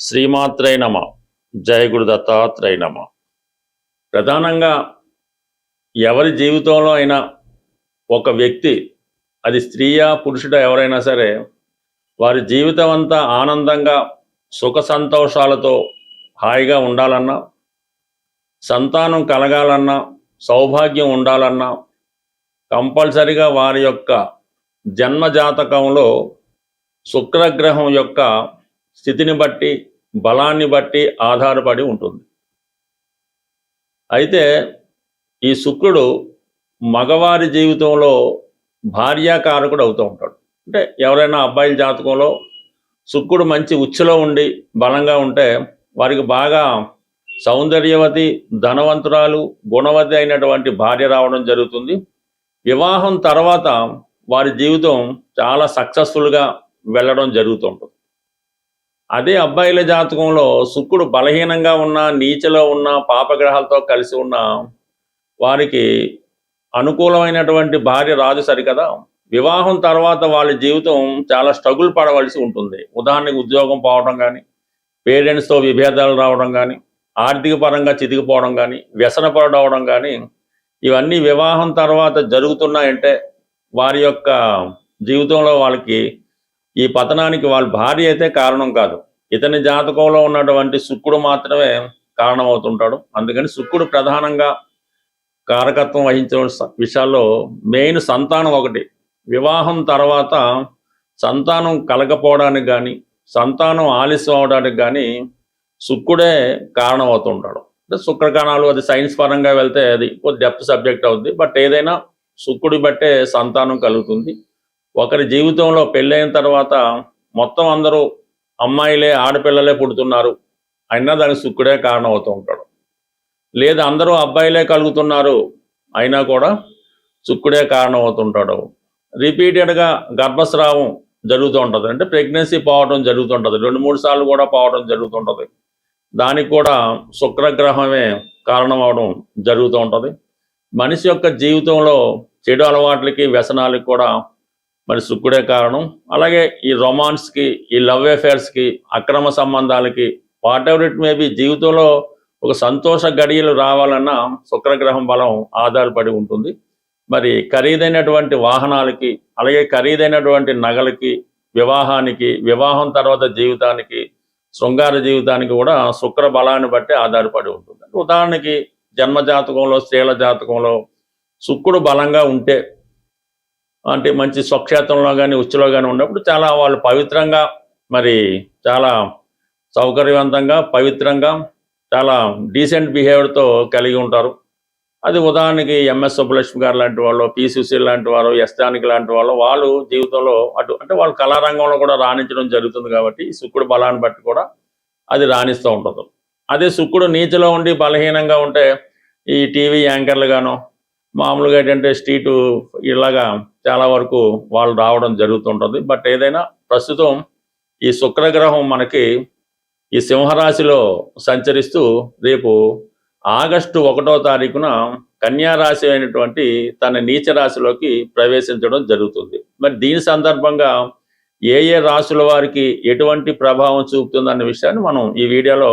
శ్రీమాత్రై నమ. జయ గురు దత్తాత్రేయ నమ. ప్రధానంగా ఎవరి జీవితంలో అయినా ఒక వ్యక్తి, అది స్త్రీయా పురుషుడా ఎవరైనా సరే, వారి జీవితం అంతా ఆనందంగా సుఖ సంతోషాలతో హాయిగా ఉండాలన్నా, సంతానం కలగాలన్నా, సౌభాగ్యం ఉండాలన్నా కంపల్సరిగా వారి యొక్క జన్మజాతకంలో శుక్రగ్రహం యొక్క స్థితిని బట్టి, బలాన్ని బట్టి ఆధారపడి ఉంటుంది. అయితే ఈ శుక్రుడు మగవారి జీవితంలో భార్యాకారకుడు అవుతూ ఉంటాడు. అంటే ఎవరైనా అబ్బాయిల జాతకంలో శుక్రుడు మంచి ఉచ్చులో ఉండి బలంగా ఉంటే వారికి బాగా సౌందర్యవతి, ధనవంతురాలు, గుణవతి అయినటువంటి భార్య రావడం జరుగుతుంది. వివాహం తర్వాత వారి జీవితం చాలా సక్సెస్ఫుల్గా వెళ్ళడం జరుగుతుంటుంది. అదే అబ్బాయిల జాతకంలో శుక్రుడు బలహీనంగా ఉన్న, నీచలో ఉన్న, పాపగ్రహాలతో కలిసి ఉన్న వారికి అనుకూలమైనటువంటి భార్య రాదు సరికదా. వివాహం తర్వాత వాళ్ళ జీవితం చాలా స్ట్రగుల్ పడవలసి ఉంటుంది. ఉదాహరణకు ఉద్యోగం పోవడం కానీ, పేరెంట్స్తో విభేదాలు రావడం కానీ, ఆర్థిక పరంగా చితికిపోవడం కానీ, వ్యసనపడవడం కానీ, ఇవన్నీ వివాహం తర్వాత జరుగుతున్నాయంటే వారి యొక్క జీవితంలో వాళ్ళకి ఈ పతనానికి వాళ్ళ భార్య అయితే కారణం కాదు, ఇతని జాతకంలో ఉన్నటువంటి శుక్రుడు మాత్రమే కారణమవుతుంటాడు. అందుకని శుక్రుడు ప్రధానంగా కారకత్వం వహించే విషయాల్లో మెయిన్ సంతానం ఒకటి. వివాహం తర్వాత సంతానం కలగపోవడానికి కానీ, సంతానం ఆలస్యం అవడానికి కానీ శుక్రుడే కారణమవుతుంటాడు. అంటే శుక్రకణాలు, అది సైన్స్ పరంగా వెళ్తే అది డెప్త్ సబ్జెక్ట్ అవుద్ది. బట్ ఏదైనా శుక్రుడి బట్టే సంతానం కలుగుతుంది. ఒకరి జీవితంలో పెళ్ళైన తర్వాత మొత్తం అందరూ అమ్మాయిలే, ఆడపిల్లలే పుడుతున్నారు అయినా దానికి శుక్రుడే కారణం అవుతూ ఉంటాడు. లేదా అందరూ అబ్బాయిలే కలుగుతున్నారు అయినా కూడా శుక్రుడే కారణం అవుతుంటాడు. రిపీటెడ్గా గర్భస్రావం జరుగుతూ ఉంటుంది, అంటే ప్రెగ్నెన్సీ పోవడం జరుగుతుంటుంది, 2-3 సార్లు కూడా పోవడం జరుగుతుంటుంది. దానికి కూడా శుక్రగ్రహమే కారణం అవడం జరుగుతూ ఉంటుంది. మనిషి యొక్క జీవితంలో చెడు అలవాట్లకి, వ్యసనాలకి కూడా మరి శుక్రుడే కారణం. అలాగే ఈ రొమాన్స్కి, ఈ లవ్ అఫేర్స్కి, అక్రమ సంబంధాలకి, వాట్ ఎవర్ ఇట్ మేబీ, జీవితంలో ఒక సంతోష గడియలు రావాలన్నా శుక్రగ్రహం బలం ఆధారపడి ఉంటుంది. మరి ఖరీదైనటువంటి వాహనాలకి, అలాగే ఖరీదైనటువంటి నగలకి, వివాహానికి, వివాహం తర్వాత జీవితానికి, శృంగార జీవితానికి కూడా శుక్ర బలాన్ని బట్టి ఆధారపడి ఉంటుంది. ఉదాహరణకి జన్మజాతకంలో, స్త్రీల జాతకంలో శుక్రుడు బలంగా ఉంటే, అంటే మంచి స్వక్షేత్రంలో కానీ, ఉచ్చులో కానీ ఉన్నప్పుడు చాలా వాళ్ళు పవిత్రంగా, మరి చాలా సౌకర్యవంతంగా, పవిత్రంగా, చాలా డీసెంట్ బిహేవియర్తో కలిగి ఉంటారు. అది ఉదాహరణకి ఎంఎస్ సుబ్బలక్ష్మి గారు లాంటి వాళ్ళు, పి సుశీల్ లాంటి వారు, ఎస్ జానకి లాంటి వాళ్ళు జీవితంలో అంటే వాళ్ళు కళారంగంలో కూడా రాణించడం జరుగుతుంది. కాబట్టి ఈ శుక్రుడు బలాన్ని బట్టి కూడా అది రాణిస్తూ ఉంటుంది. అదే శుక్రుడు నీచలో ఉండి బలహీనంగా ఉంటే ఈ టీవీ యాంకర్లుగానో, మామూలుగా ఏంటంటే స్ట్రీటు ఇలాగా చాలా వరకు వాళ్ళు రావడం జరుగుతుంటుంది. బట్ ఏదైనా ప్రస్తుతం ఈ శుక్రగ్రహం మనకి ఈ సింహరాశిలో సంచరిస్తూ రేపు ఆగస్టు 1వ తారీఖున కన్యారాశి అయినటువంటి తన నీచ రాశిలోకి ప్రవేశించడం జరుగుతుంది. మరి దీని సందర్భంగా ఏ ఏ రాశుల వారికి ఎటువంటి ప్రభావం చూపుతుందన్న విషయాన్ని మనం ఈ వీడియోలో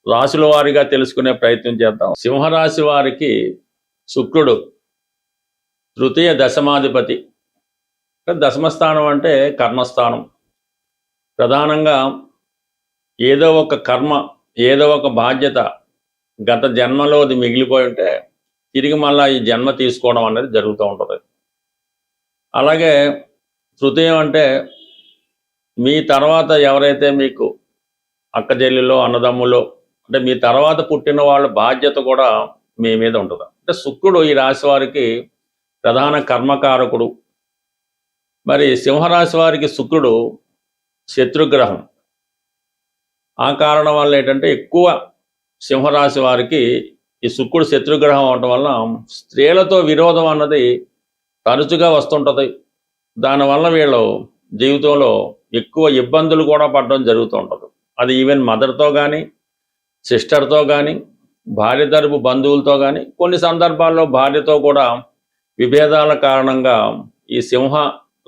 రాశుల వారిగా తెలుసుకునే ప్రయత్నం చేద్దాం. సింహరాశి వారికి శుక్రుడు తృతీయ దశమాధిపతి. దశమస్థానం అంటే కర్మస్థానం. ప్రధానంగా ఏదో ఒక కర్మ, ఏదో ఒక బాధ్యత గత జన్మలో అది మిగిలిపోయి ఉంటే తిరిగి మళ్ళీ ఈ జన్మ తీసుకోవడం అనేది జరుగుతూ ఉంటుంది. అలాగే తృతీయం అంటే మీ తర్వాత ఎవరైతే మీకు అక్క చెల్లెలో, అన్నదమ్ములో, అంటే మీ తర్వాత పుట్టిన వాళ్ళ బాధ్యత కూడా మీ మీద ఉంటుంది. అంటే శుక్రుడు ఈ రాశి వారికి ప్రధాన కర్మకారకుడు. మరి సింహరాశి వారికి శుక్రుడు శత్రుగ్రహం. ఆ కారణం వల్ల ఏంటంటే ఎక్కువ సింహరాశి వారికి ఈ శుక్రుడు శత్రుగ్రహం అవటం వల్ల స్త్రీలతో విరోధం అన్నది తరచుగా వస్తుంటుంది. దానివల్ల వీళ్ళు జీవితంలో ఎక్కువ ఇబ్బందులు కూడా పడడం జరుగుతూ ఉంటుంది. అది ఈవెన్ మదర్తో కానీ, సిస్టర్తో కానీ, భార్య తరపు బంధువులతో కానీ, కొన్ని సందర్భాల్లో భార్యతో కూడా విభేదాల కారణంగా ఈ సింహ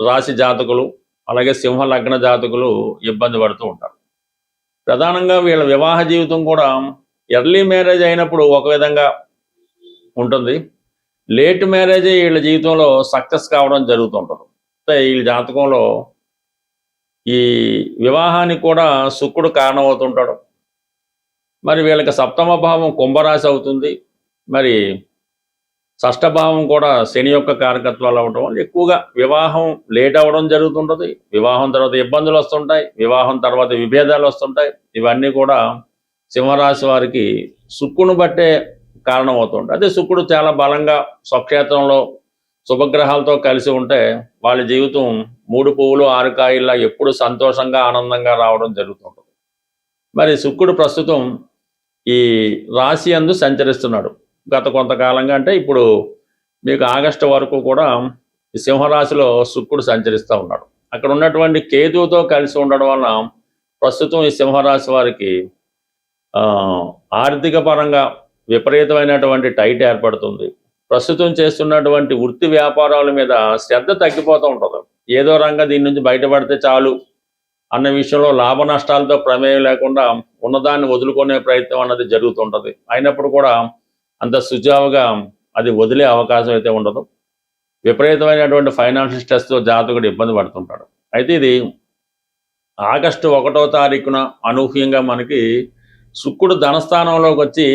రాశి జాతకులు, అలాగే సింహ లగ్న జాతకులు ఇబ్బంది పడుతూ ఉంటారు. ప్రధానంగా వీళ్ళ వివాహ జీవితం కూడా ఎర్లీ మ్యారేజ్ అయినప్పుడు ఒక విధంగా ఉంటుంది, లేట్ మ్యారేజ్ వీళ్ళ జీవితంలో సక్సెస్ కావడం జరుగుతుంటుంది. అంటే వీళ్ళ జాతకంలో ఈ వివాహానికి కూడా శుక్రుడు కారణమవుతుంటాడు. మరి వీళ్ళకి సప్తమ భావం కుంభరాశి అవుతుంది, మరి షష్ఠభావం కూడా శని యొక్క కారకత్వాలు అవ్వడం వల్ల ఎక్కువగా వివాహం లేట్ అవ్వడం జరుగుతుంటుంది. వివాహం తర్వాత ఇబ్బందులు వస్తుంటాయి, వివాహం తర్వాత విభేదాలు వస్తుంటాయి. ఇవన్నీ కూడా సింహరాశి వారికి శుక్రుని బట్టే కారణం అవుతుంటాయి. అదే శుక్రుడు చాలా బలంగా స్వక్షేత్రంలో శుభగ్రహాలతో కలిసి ఉంటే వాళ్ళ జీవితం 3 పువ్వులు 6 కాయల్లా ఎప్పుడు సంతోషంగా ఆనందంగా రావడం జరుగుతుంటుంది. మరి శుక్రుడు ప్రస్తుతం ఈ రాశి యందు సంచరిస్తున్నాడు గత కొంతకాలంగా. అంటే ఇప్పుడు మీకు ఆగస్టు వరకు కూడా ఈ సింహరాశిలో శుక్రుడు సంచరిస్తూ ఉన్నాడు. అక్కడ ఉన్నటువంటి కేతువుతో కలిసి ఉండడం వలన ప్రస్తుతం ఈ సింహరాశి వారికి ఆర్థిక పరంగా విపరీతమైనటువంటి టైట్ ఏర్పడుతుంది. ప్రస్తుతం చేస్తున్నటువంటి వృత్తి వ్యాపారాల మీద శ్రద్ధ తగ్గిపోతూ ఉంటుంది. ఏదో రంగా దీని నుంచి బయటపడితే చాలు అన్న విషయంలో లాభ నష్టాలతో ప్రమేయం లేకుండా ఉన్నదాన్ని వదులుకునే ప్రయత్నం అన్నది జరుగుతుంటుంది. అయినప్పుడు కూడా అంత సుజావుగా అది వదిలే అవకాశం అయితే ఉండదు. విపరీతమైనటువంటి ఫైనాన్షియల్ స్ట్రెస్తో జాతకుడు ఇబ్బంది పడుతుంటాడు. అయితే ఇది ఆగస్టు 1వ తారీఖున అనూహ్యంగా మనకి శుక్రుడు ధనస్థానంలోకి వచ్చి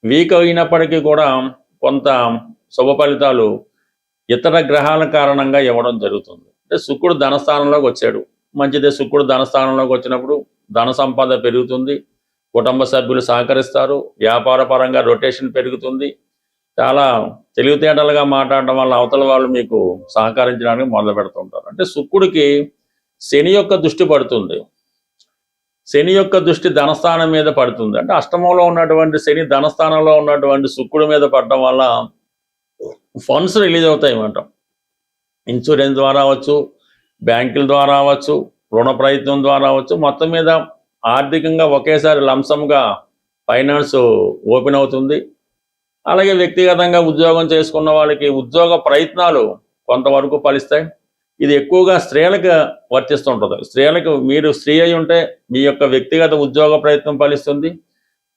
వీక్ అయినప్పటికీ కూడా కొంత శుభ ఫలితాలు ఇతర గ్రహాల కారణంగా ఇవ్వడం జరుగుతుంది. అంటే శుక్రుడు ధనస్థానంలోకి వచ్చాడు, మంచిదే. శుక్రుడు ధనస్థానంలోకి వచ్చినప్పుడు ధన సంపద పెరుగుతుంది, కుటుంబ సభ్యులు సహకరిస్తారు, వ్యాపార పరంగా రొటేషన్ పెరుగుతుంది. చాలా తెలివితేటలుగా మాట్లాడడం వల్ల అవతల వాళ్ళు మీకు సహకరించడానికి మొదలు పెడుతుంటారు. అంటే శుక్రుడికి శని యొక్క దృష్టి పడుతుంది, శని యొక్క దృష్టి ధనస్థానం మీద పడుతుంది. అంటే అష్టమంలో ఉన్నటువంటి శని ధనస్థానంలో ఉన్నటువంటి శుక్రుడి మీద పడడం వల్ల ఫండ్స్ రిలీజ్ అవుతాయి అన్నమాట. ఇన్సూరెన్స్ ద్వారా అవ్వచ్చు, బ్యాంకుల ద్వారా అవ్వచ్చు, రుణ ప్రయత్నం ద్వారా అవ్వచ్చు. మొత్తం మీద ఆర్థికంగా ఒకేసారి లంసంగా ఫైనాన్స్ ఓపెన్ అవుతుంది. అలాగే వ్యక్తిగతంగా ఉద్యోగం చేసుకున్న వాళ్ళకి ఉద్యోగ ప్రయత్నాలు కొంతవరకు ఫలిస్తాయి. ఇది ఎక్కువగా స్త్రీలకు వర్తిస్తుంటుంది. స్త్రీలకు, మీరు స్త్రీ అయి ఉంటే మీ యొక్క వ్యక్తిగత ఉద్యోగ ప్రయత్నం ఫలిస్తుంది.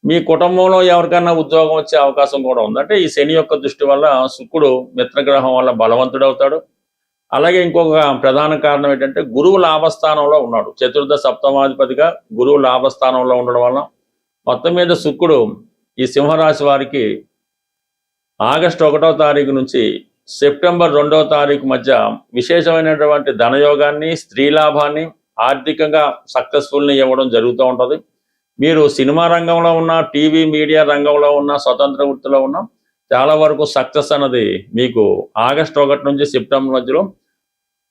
మీ కుటుంబంలో ఎవరికైనా ఉద్యోగం వచ్చే అవకాశం కూడా ఉంది. అంటే ఈ శని యొక్క దృష్టి వల్ల శుక్రుడు మిత్రగ్రహం వల్ల బలవంతుడవుతాడు. అలాగే ఇంకొక ప్రధాన కారణం ఏంటంటే గురువు లాభస్థానంలో ఉన్నాడు. చతుర్థ సప్తమాధిపతిగా గురువు లాభస్థానంలో ఉండడం వల్ల మొత్తం మీద శుక్రుడు ఈ సింహరాశి వారికి ఆగస్టు 1వ తారీఖు నుంచి సెప్టెంబర్ 2వ తారీఖు మధ్య విశేషమైనటువంటి ధనయోగాన్ని, స్త్రీ లాభాన్ని, ఆర్థికంగా సక్సెస్ఫుల్ని ఇవ్వడం జరుగుతూ ఉంటుంది. మీరు సినిమా రంగంలో ఉన్న, టీవీ మీడియా రంగంలో ఉన్న, స్వతంత్ర వృత్తిలో ఉన్న చాలా వరకు సక్సెస్ అన్నది మీకు ఆగస్టు 1 నుంచి సెప్టెంబర్ మధ్యలో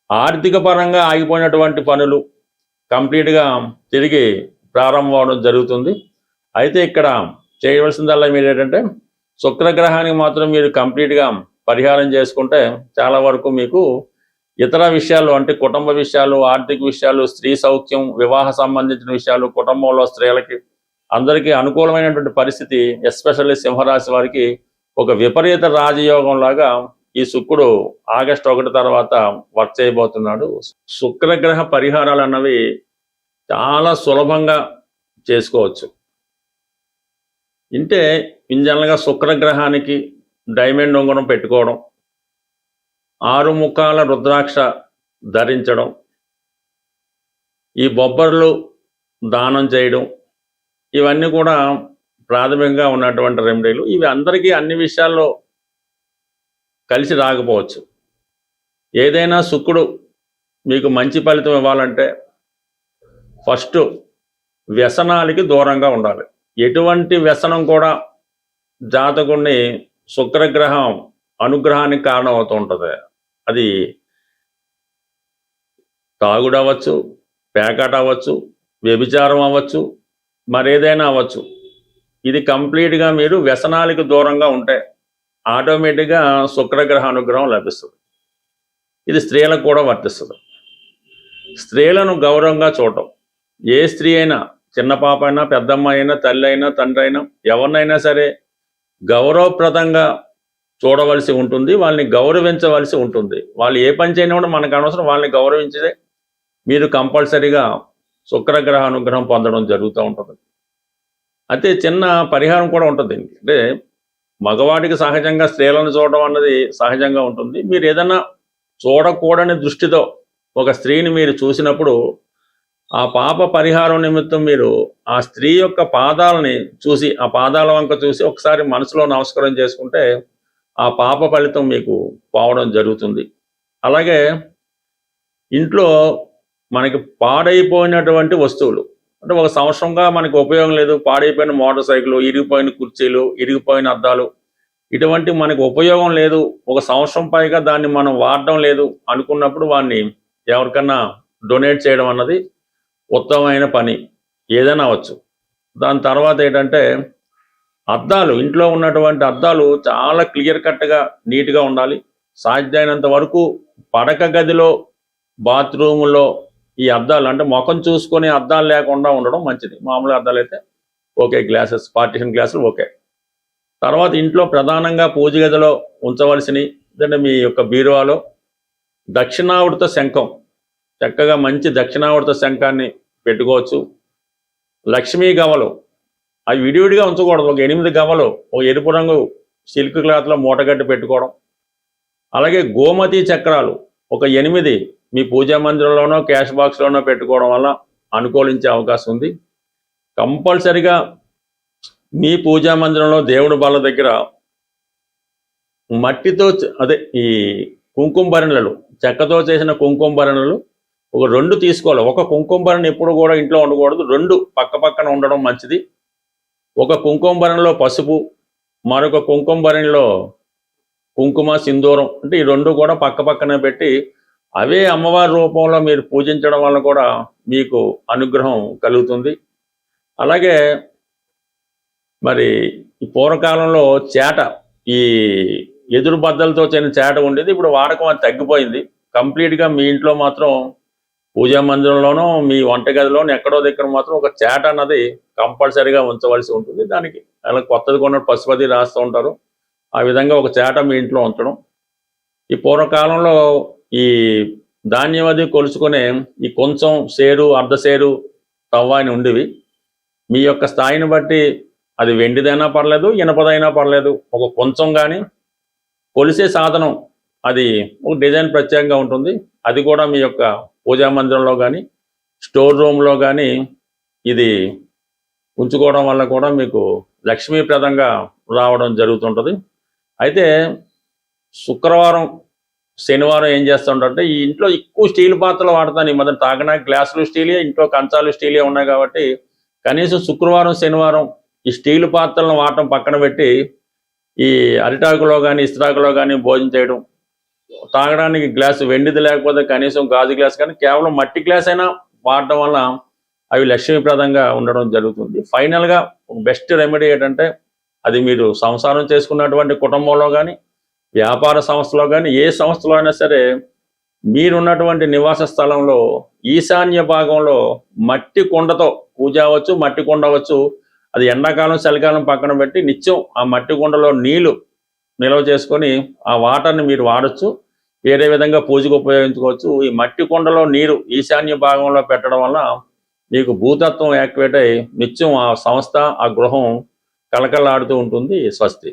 ఆర్థిక పరంగా ఆగిపోయినటువంటి పనులు కంప్లీట్గా తిరిగి ప్రారంభం అవడం జరుగుతుంది. అయితే ఇక్కడ చేయవలసిందల్లా మీరు ఏంటంటే శుక్రగ్రహానికి మాత్రం మీరు కంప్లీట్గా పరిహారం చేసుకుంటే చాలా వరకు మీకు ఇతర విషయాలు, అంటే కుటుంబ విషయాలు, ఆర్థిక విషయాలు, స్త్రీ సౌఖ్యం, వివాహ సంబంధించిన విషయాలు, కుటుంబంలో స్త్రీలకి అందరికీ అనుకూలమైనటువంటి పరిస్థితి, ఎస్పెషల్లీ సింహరాశి వారికి ఒక విపరీత రాజయోగం లాగా ఈ శుక్రుడు ఆగస్టు 1 తర్వాత వర్క్ చేయబోతున్నాడు. శుక్రగ్రహ పరిహారాలు అన్నవి చాలా సులభంగా చేసుకోవచ్చు. అంటే జనరల్గా శుక్రగ్రహానికి డైమండ్ ఉంగరం పెట్టుకోవడం, 6 ముఖాల రుద్రాక్ష ధరించడం, ఈ బొబ్బర్లు దానం చేయడం, ఇవన్నీ కూడా ప్రాథమికంగా ఉన్నటువంటి రెమెడీలు. ఇవి అందరికీ అన్ని విషయాల్లో కలిసి రాకపోవచ్చు. ఏదైనా శుక్రుడు మీకు మంచి ఫలితం ఇవ్వాలంటే ఫస్ట్ వ్యసనాలకి దూరంగా ఉండాలి. ఎటువంటి వ్యసనం కూడా జాతకుడిని శుక్రగ్రహం అనుగ్రహానికి కారణం అవుతూ ఉంటుంది. అది తాగుడు అవ్వచ్చు, పేకాట అవ్వచ్చు, వ్యభిచారం అవ్వచ్చు, మరేదైనా అవ్వచ్చు. ఇది కంప్లీట్గా మీరు వ్యసనాలకు దూరంగా ఉంటే ఆటోమేటిక్గా శుక్రగ్రహ అనుగ్రహం లభిస్తుంది. ఇది స్త్రీలకు కూడా వర్తిస్తుంది. స్త్రీలను గౌరవంగా చూడటం, ఏ స్త్రీ అయినా, చిన్న పాప అయినా, పెద్దమ్మ అయినా, తల్లి అయినా, తండ్రి అయినా, ఎవరినైనా సరే గౌరవప్రదంగా చూడవలసి ఉంటుంది, వాళ్ళని గౌరవించవలసి ఉంటుంది. వాళ్ళు ఏ పని చేయని కూడా మనకు అనవసరం, వాళ్ళని గౌరవించే మీరు కంపల్సరీగా శుక్రగ్రహ అనుగ్రహం పొందడం జరుగుతూ ఉంటుంది. అయితే చిన్న పరిహారం కూడా ఉంటుంది దీనికి. అంటే మగవాడికి సహజంగా స్త్రీలను చూడడం అన్నది సహజంగా ఉంటుంది. మీరు ఏదైనా చూడకూడని దృష్టితో ఒక స్త్రీని మీరు చూసినప్పుడు ఆ పాప పరిహారం నిమిత్తం మీరు ఆ స్త్రీ యొక్క పాదాలని చూసి, ఆ పాదాల వంక చూసి ఒకసారి మనసులో నమస్కారం చేసుకుంటే ఆ పాప ఫలితం మీకు పోవడం జరుగుతుంది. అలాగే ఇంట్లో మనకి పాడైపోయినటువంటి వస్తువులు, అంటే ఒక సంవత్సరంగా మనకు ఉపయోగం లేదు, పాడైపోయిన మోటార్ సైకిల్, ఇరిగిపోయిన కుర్చీలు, ఇరిగిపోయిన అద్దాలు, ఇటువంటి మనకు ఉపయోగం లేదు, ఒక సంవత్సరం పైగా దాన్ని మనం వాడడం లేదు అనుకున్నప్పుడు వాడిని ఎవరికన్నా డొనేట్ చేయడం అన్నది ఉత్తమమైన పని, ఏదైనా అవ్వచ్చు. దాని తర్వాత ఏంటంటే అద్దాలు, ఇంట్లో ఉన్నటువంటి అద్దాలు చాలా క్లియర్ కట్గా నీట్గా ఉండాలి. సాధ్యమైనంత వరకు పడక గదిలో, బాత్రూములో ఈ అద్దాలు, అంటే ముఖం చూసుకొని అద్దాలు లేకుండా ఉండడం మంచిది. మామూలు అద్దాలు అయితే ఓకే, గ్లాసెస్, పార్టిషన్ గ్లాసులు ఓకే. తర్వాత ఇంట్లో ప్రధానంగా పూజ గదిలో ఉంచవలసినవి అంటే మీ యొక్క బీరువాలో దక్షిణావృత శంఖం, చక్కగా మంచి దక్షిణావృత శంఖాన్ని పెట్టుకోవచ్చు. లక్ష్మీ గవలు, అవి విడివిడిగా ఉంచకూడదు. ఒక 8 గవలు ఒక ఎరుపు రంగు సిల్క్ క్లాత్లో మూటగట్టి పెట్టుకోవడం. అలాగే గోమతి చక్రాలు ఒక 8 మీ పూజా మందిరంలోనో క్యాష్ బాక్స్లోనో పెట్టుకోవడం వల్ల అనుకూలించే అవకాశం ఉంది. కంపల్సరిగా మీ పూజా మందిరంలో దేవుడి బల్ల దగ్గర మట్టితో అదే ఈ కుంకుమ భరణలు, చెక్కతో చేసిన కుంకుమ భరణలు ఒక 2 తీసుకోవాలి. ఒక కుంకుమ భరణ ఎప్పుడు కూడా ఇంట్లో ఉండకూడదు, 2 పక్క పక్కన ఉండడం మంచిది. ఒక కుంకుమ భరణలో పసుపు, మరొక కుంకుమ భరణలో కుంకుమ, సింధూరం, అంటే ఈ 2 కూడా పక్క పక్కనే పెట్టి అవే అమ్మవారి రూపంలో మీరు పూజించడం వల్ల కూడా మీకు అనుగ్రహం కలుగుతుంది. అలాగే మరి ఈ పూర్వకాలంలో చేట, ఈ ఎదురు బద్దలతో చేసిన చేట ఉండేది, ఇప్పుడు వాడకం అది తగ్గిపోయింది. కంప్లీట్గా మీ ఇంట్లో మాత్రం పూజా మందిరంలోనో మీ వంటగదిలోనో ఎక్కడో దగ్గర మాత్రం ఒక చేట అన్నది కంపల్సరీగా ఉంచవలసి ఉంటుంది. దానికి అలా కొత్తది కొన్న పశుపతి రాస్తూ ఉంటారు, ఆ విధంగా ఒక చేట మీ ఇంట్లో ఉంచడం. ఈ పూర్వకాలంలో ఈ ధాన్యం అది కొలుచుకునే ఈ కొంచెం సేరు, అర్ధ సేరు తవ్వ అని ఉండేవి. మీ యొక్క స్థాయిని బట్టి అది వెండిదైనా పర్లేదు, ఇనపదైనా పర్లేదు, ఒక కొంచెం కానీ కొలిసే సాధనం అది ఒక డిజైన్ ప్రత్యేకంగా ఉంటుంది. అది కూడా మీ యొక్క పూజా మందిరంలో కానీ స్టోర్ రూమ్లో కానీ ఇది ఉంచుకోవడం వల్ల కూడా మీకు లక్ష్మీప్రదంగా రావడం జరుగుతుంటుంది. అయితే శుక్రవారం, శనివారం ఏం చేస్తుంటే ఈ ఇంట్లో ఎక్కువ స్టీల్ పాత్రలు వాడతాను. ఈ మధ్య తాగడానికి గ్లాసులు స్టీలే, ఇంట్లో కంచాలు స్టీలే ఉన్నాయి కాబట్టి కనీసం శుక్రవారం, శనివారం ఈ స్టీల్ పాత్రలను వాడటం పక్కన పెట్టి ఈ అరిటాకులో కానీ ఇస్త్రాకులో కానీ భోజనం చేయడం, తాగడానికి గ్లాసు వెండిది లేకపోతే కనీసం గాజు గ్లాస్ కానీ కేవలం మట్టి గ్లాస్ అయినా వాడటం వల్ల అవి లక్ష్మీప్రదంగా ఉండడం జరుగుతుంది. ఫైనల్గా బెస్ట్ రెమెడీ ఏంటంటే అది మీరు సంసారం చేసుకున్నటువంటి కుటుంబంలో కానీ వ్యాపార సంస్థలో కానీ ఏ సంస్థలో అయినా సరే మీరున్నటువంటి నివాస స్థలంలో ఈశాన్య భాగంలో మట్టి కుండతో పూజ అవ్వచ్చు, మట్టి కుండ అవ్వచ్చు, అది ఎండాకాలం చలికాలం పక్కన పెట్టి నిత్యం ఆ మట్టి కుండలో నీళ్లు నిల్వ చేసుకొని ఆ వాటర్ని మీరు వాడచ్చు. వేరే విధంగా పూజకు ఉపయోగించుకోవచ్చు. ఈ మట్టి కుండలో నీరు ఈశాన్య భాగంలో పెట్టడం వల్ల మీకు భూతత్వం యాక్టివేట్ అయ్యి నిత్యం ఆ సంస్థ, ఆ గృహం కలకలాడుతూ ఉంటుంది. స్వస్తి.